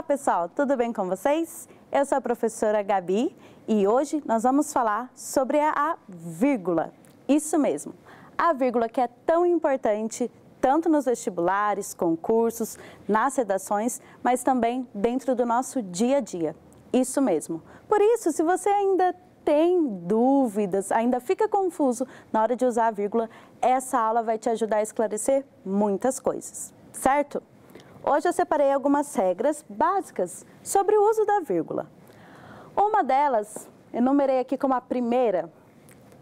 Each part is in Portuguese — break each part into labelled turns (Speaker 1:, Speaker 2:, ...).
Speaker 1: Olá pessoal, tudo bem com vocês? Eu sou a professora Gabi e hoje nós vamos falar sobre a vírgula. Isso mesmo, a vírgula que é tão importante tanto nos vestibulares, concursos, nas redações, mas também dentro do nosso dia a dia. Isso mesmo. Por isso, se você ainda tem dúvidas, ainda fica confuso na hora de usar a vírgula, essa aula vai te ajudar a esclarecer muitas coisas, certo? Hoje eu separei algumas regras básicas sobre o uso da vírgula. Uma delas, enumerei aqui como a primeira.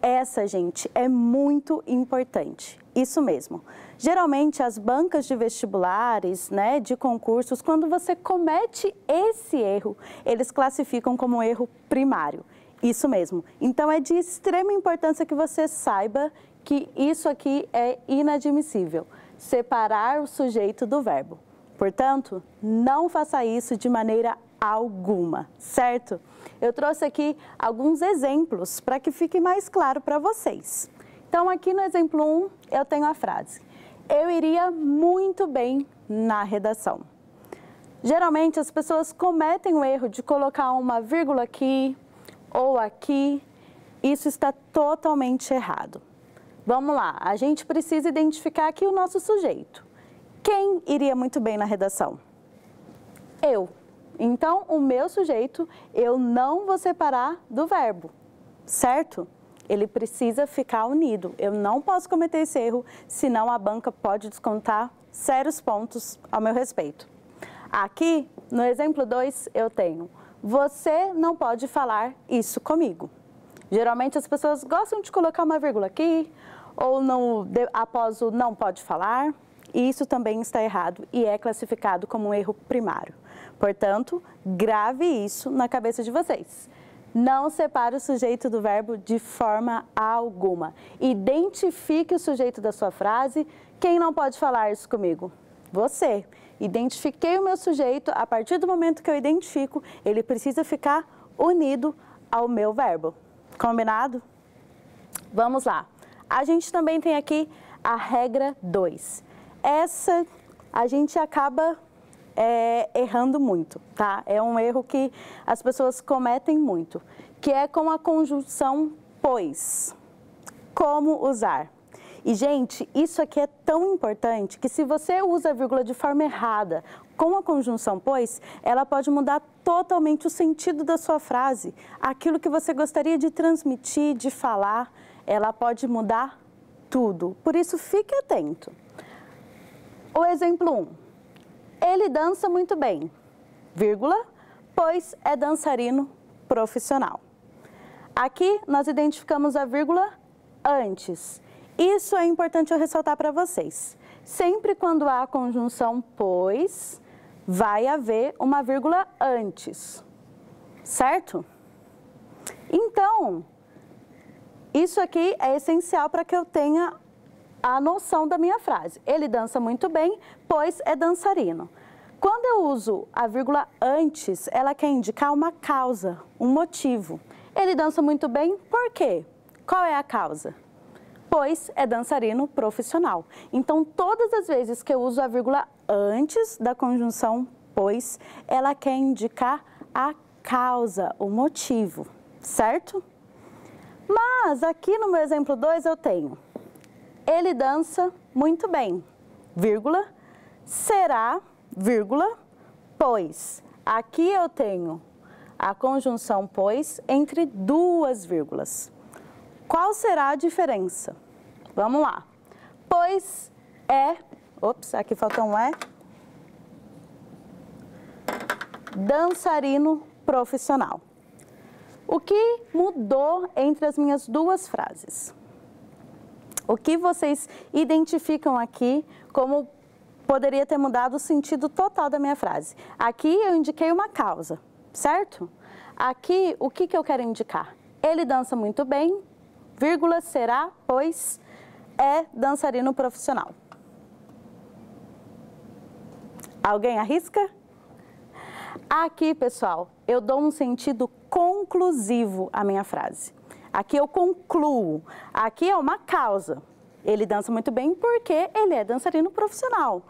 Speaker 1: Essa, gente, é muito importante. Isso mesmo. Geralmente, as bancas de vestibulares, de concursos, quando você comete esse erro, eles classificam como um erro primário. Isso mesmo. Então, é de extrema importância que você saiba que isso aqui é inadmissível. Separar o sujeito do verbo. Portanto, não faça isso de maneira alguma, certo? Eu trouxe aqui alguns exemplos para que fique mais claro para vocês. Então, aqui no exemplo 1, eu tenho a frase: eu iria muito bem na redação. Geralmente, as pessoas cometem o erro de colocar uma vírgula aqui ou aqui. Isso está totalmente errado. Vamos lá, a gente precisa identificar aqui o nosso sujeito. Quem iria muito bem na redação? Eu. Então, o meu sujeito, eu não vou separar do verbo, certo? Ele precisa ficar unido. Eu não posso cometer esse erro, senão a banca pode descontar sérios pontos ao meu respeito. Aqui, no exemplo 2, eu tenho: você não pode falar isso comigo. Geralmente as pessoas gostam de colocar uma vírgula aqui, ou após o não pode falar. Isso também está errado e é classificado como um erro primário. Portanto, grave isso na cabeça de vocês. Não separe o sujeito do verbo de forma alguma. Identifique o sujeito da sua frase. Quem não pode falar isso comigo? Você. Identifiquei o meu sujeito. A partir do momento que eu identifico, ele precisa ficar unido ao meu verbo. Combinado? Vamos lá. A gente também tem aqui a regra 2. Essa a gente acaba errando muito, tá? É um erro que as pessoas cometem muito, que é com a conjunção pois. Como usar? E, gente, isso aqui é tão importante que se você usa a vírgula de forma errada com a conjunção pois, ela pode mudar totalmente o sentido da sua frase. Aquilo que você gostaria de transmitir, de falar, ela pode mudar tudo. Por isso, fique atento. O exemplo 1, ele dança muito bem, vírgula, pois é dançarino profissional. Aqui nós identificamos a vírgula antes. Isso é importante eu ressaltar para vocês. Sempre quando há a conjunção pois, vai haver uma vírgula antes, certo? Então, isso aqui é essencial para que eu tenha a noção da minha frase. Ele dança muito bem, pois é dançarino. Quando eu uso a vírgula antes, ela quer indicar uma causa, um motivo. Ele dança muito bem, por quê? Qual é a causa? Pois é dançarino profissional. Então, todas as vezes que eu uso a vírgula antes da conjunção pois, ela quer indicar a causa, o motivo, certo? Mas aqui no meu exemplo 2 eu tenho: ele dança muito bem, vírgula, será, vírgula, pois. Aqui eu tenho a conjunção pois entre duas vírgulas. Qual será a diferença? Vamos lá. Pois é, aqui faltou um é, dançarino profissional. O que mudou entre as minhas duas frases? O que vocês identificam aqui como poderia ter mudado o sentido total da minha frase? Aqui eu indiquei uma causa, certo? Aqui, o que eu quero indicar? Ele dança muito bem, vírgula, será, pois é dançarino profissional. Alguém arrisca? Aqui, pessoal, eu dou um sentido conclusivo à minha frase. Aqui eu concluo. Aqui é uma causa. Ele dança muito bem porque ele é dançarino profissional.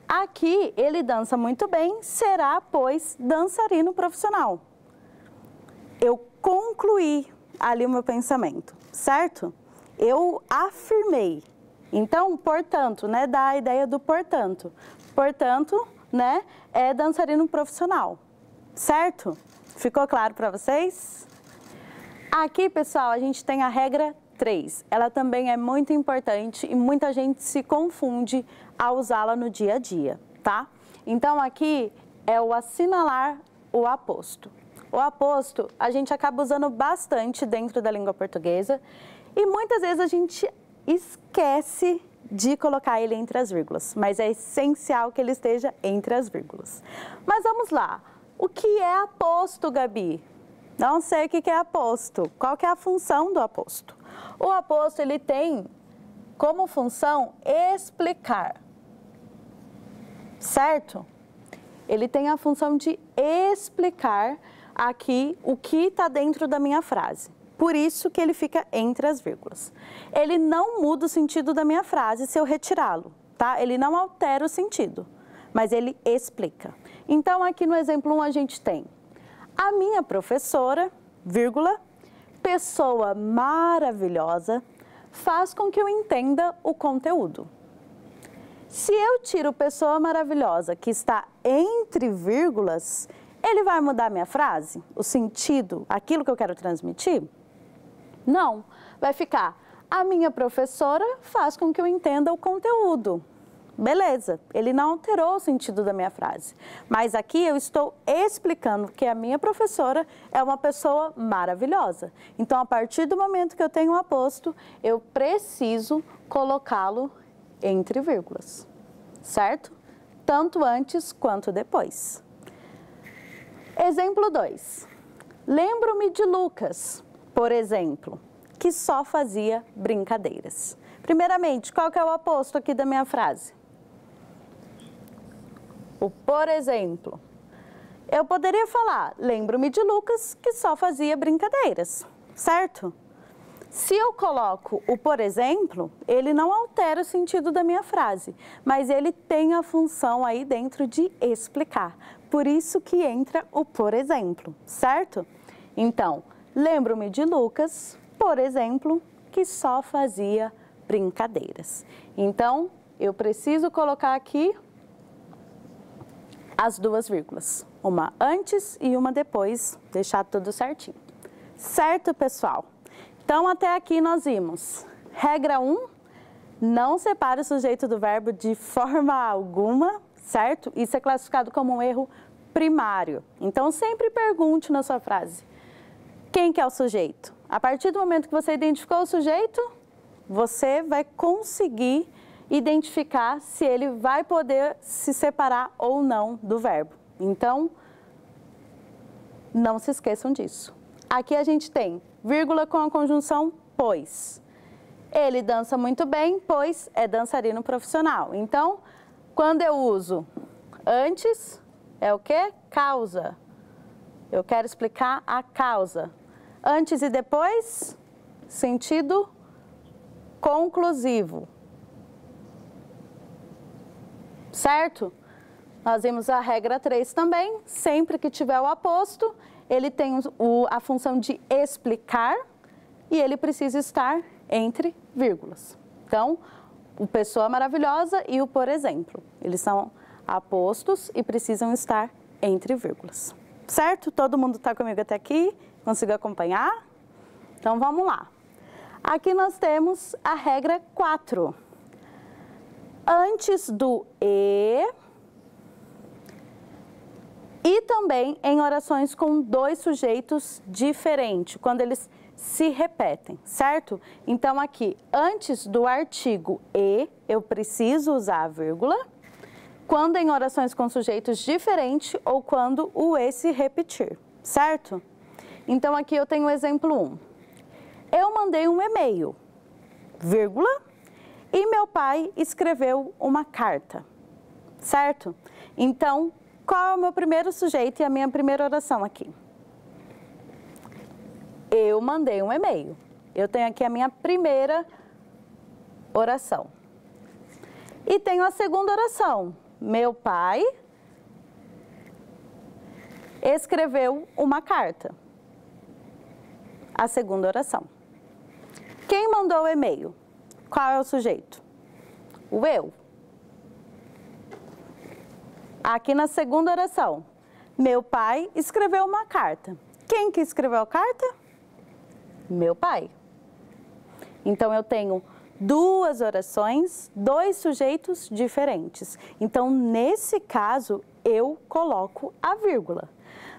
Speaker 1: Aqui, ele dança muito bem, será, pois, dançarino profissional. Eu concluí ali o meu pensamento, certo? Eu afirmei. Então, portanto, né, dá a ideia do portanto. Portanto, né, é dançarino profissional, certo? Ficou claro para vocês? Aqui, pessoal, a gente tem a regra 3. Ela também é muito importante e muita gente se confunde ao usá-la no dia a dia, tá? Então, aqui é o assinalar o aposto. O aposto a gente acaba usando bastante dentro da língua portuguesa e muitas vezes a gente esquece de colocar ele entre as vírgulas, mas é essencial que ele esteja entre as vírgulas. Mas vamos lá. O que é aposto, Gabi? Não sei o que é aposto. Qual que é a função do aposto? O aposto, ele tem como função explicar, certo? Ele tem a função de explicar aqui o que está dentro da minha frase. Por isso que ele fica entre as vírgulas. Ele não muda o sentido da minha frase se eu retirá-lo, tá? Ele não altera o sentido, mas ele explica. Então, aqui no exemplo 1 a gente tem a minha professora, vírgula, pessoa maravilhosa, faz com que eu entenda o conteúdo. Se eu tiro pessoa maravilhosa que está entre vírgulas, ele vai mudar minha frase? O sentido, aquilo que eu quero transmitir? Não, vai ficar, a minha professora faz com que eu entenda o conteúdo. Beleza, ele não alterou o sentido da minha frase, mas aqui eu estou explicando que a minha professora é uma pessoa maravilhosa. Então, a partir do momento que eu tenho um aposto, eu preciso colocá-lo entre vírgulas, certo? Tanto antes quanto depois. Exemplo 2. Lembro-me de Lucas, por exemplo, que só fazia brincadeiras. Primeiramente, qual que é o aposto aqui da minha frase? O por exemplo. Eu poderia falar, lembro-me de Lucas que só fazia brincadeiras, certo? Se eu coloco o por exemplo, ele não altera o sentido da minha frase, mas ele tem a função aí dentro de explicar. Por isso que entra o por exemplo, certo? Então, lembro-me de Lucas, por exemplo, que só fazia brincadeiras. Então, eu preciso colocar aqui as duas vírgulas, uma antes e uma depois, deixar tudo certinho. Certo, pessoal? Então, até aqui nós vimos. Regra 1, não separe o sujeito do verbo de forma alguma, certo? Isso é classificado como um erro primário. Então, sempre pergunte na sua frase, quem que é o sujeito? A partir do momento que você identificou o sujeito, você vai conseguir identificar se ele vai poder se separar ou não do verbo. Então, não se esqueçam disso. Aqui a gente tem vírgula com a conjunção pois. Ele dança muito bem, pois é dançarino profissional. Então, quando eu uso antes, é o quê? Causa. Eu quero explicar a causa. Antes e depois, sentido conclusivo. Certo? Nós vimos a regra 3 também, sempre que tiver o aposto, ele tem a função de explicar e ele precisa estar entre vírgulas. Então, o pessoa maravilhosa e o por exemplo, eles são apostos e precisam estar entre vírgulas. Certo? Todo mundo está comigo até aqui? Conseguiu acompanhar? Então, vamos lá. Aqui nós temos a regra 4. Antes do e também em orações com dois sujeitos diferentes, quando eles se repetem, certo? Então, aqui, antes do artigo e, eu preciso usar a vírgula, quando em orações com sujeitos diferentes ou quando o e se repetir, certo? Então, aqui eu tenho o exemplo 1. Eu mandei um e-mail, vírgula, e meu pai escreveu uma carta, certo? Então, qual é o meu primeiro sujeito e a minha primeira oração aqui? Eu mandei um e-mail. Eu tenho aqui a minha primeira oração. E tenho a segunda oração. Meu pai escreveu uma carta. A segunda oração. Quem mandou o e-mail? Qual é o sujeito? O eu. Aqui na segunda oração. Meu pai escreveu uma carta. Quem que escreveu a carta? Meu pai. Então, eu tenho duas orações, dois sujeitos diferentes. Então, nesse caso, eu coloco a vírgula.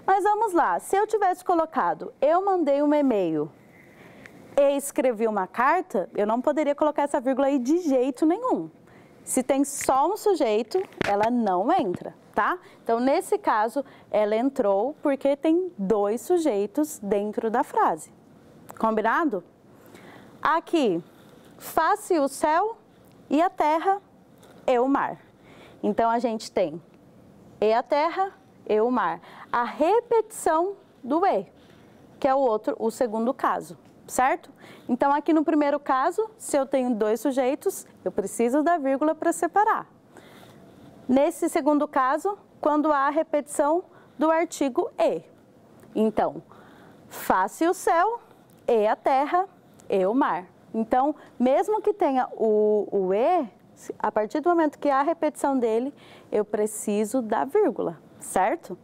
Speaker 1: Mas vamos lá, se eu tivesse colocado, eu mandei um e-mail e escrevi uma carta, eu não poderia colocar essa vírgula aí de jeito nenhum. Se tem só um sujeito, ela não entra, tá? Então, nesse caso, ela entrou porque tem dois sujeitos dentro da frase. Combinado? Aqui, faça o céu e a terra e o mar. Então, a gente tem e a terra e o mar. A repetição do e, que é o segundo caso, certo? Então, aqui no primeiro caso, se eu tenho dois sujeitos, eu preciso da vírgula para separar. Nesse segundo caso, quando há a repetição do artigo e. Então, faça o céu e a terra e o mar. Então, mesmo que tenha o e, a partir do momento que há a repetição dele, eu preciso da vírgula, certo?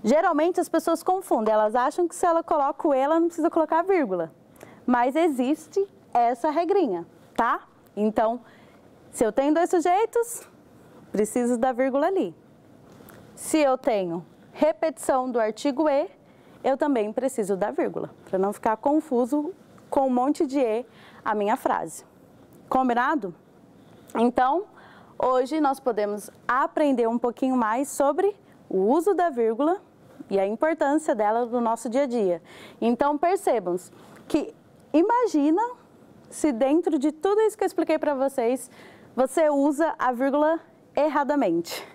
Speaker 1: Geralmente as pessoas confundem, elas acham que se ela coloca o e, ela não precisa colocar a vírgula. Mas existe essa regrinha, tá? Então, se eu tenho dois sujeitos, preciso da vírgula ali. Se eu tenho repetição do artigo e, eu também preciso da vírgula, para não ficar confuso com um monte de e a minha frase. Combinado? Então, hoje nós podemos aprender um pouquinho mais sobre o uso da vírgula e a importância dela no nosso dia a dia. Então, percebam que imagina se dentro de tudo isso que eu expliquei para vocês, você usa a vírgula erradamente.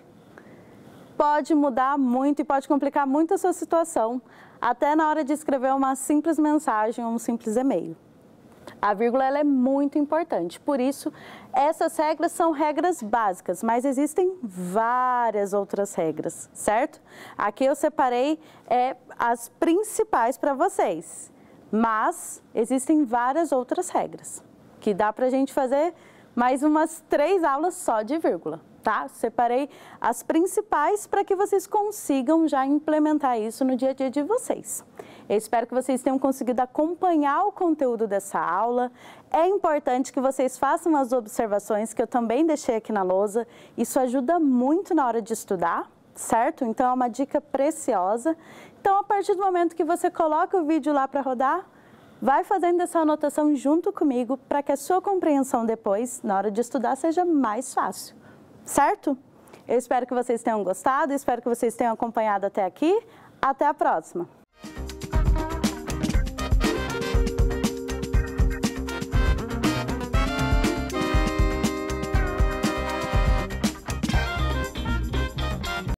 Speaker 1: Pode mudar muito e pode complicar muito a sua situação, até na hora de escrever uma simples mensagem ou um simples e-mail. A vírgula ela é muito importante, por isso essas regras são regras básicas, mas existem várias outras regras, certo? Aqui eu separei as principais para vocês, mas existem várias outras regras, que dá para a gente fazer mais umas 3 aulas só de vírgula, tá? Separei as principais para que vocês consigam já implementar isso no dia a dia de vocês. Eu espero que vocês tenham conseguido acompanhar o conteúdo dessa aula. É importante que vocês façam as observações que eu também deixei aqui na lousa. Isso ajuda muito na hora de estudar, certo? Então, é uma dica preciosa. Então, a partir do momento que você coloca o vídeo lá para rodar, vai fazendo essa anotação junto comigo para que a sua compreensão depois, na hora de estudar, seja mais fácil, certo? Eu espero que vocês tenham gostado, espero que vocês tenham acompanhado até aqui. Até a próxima!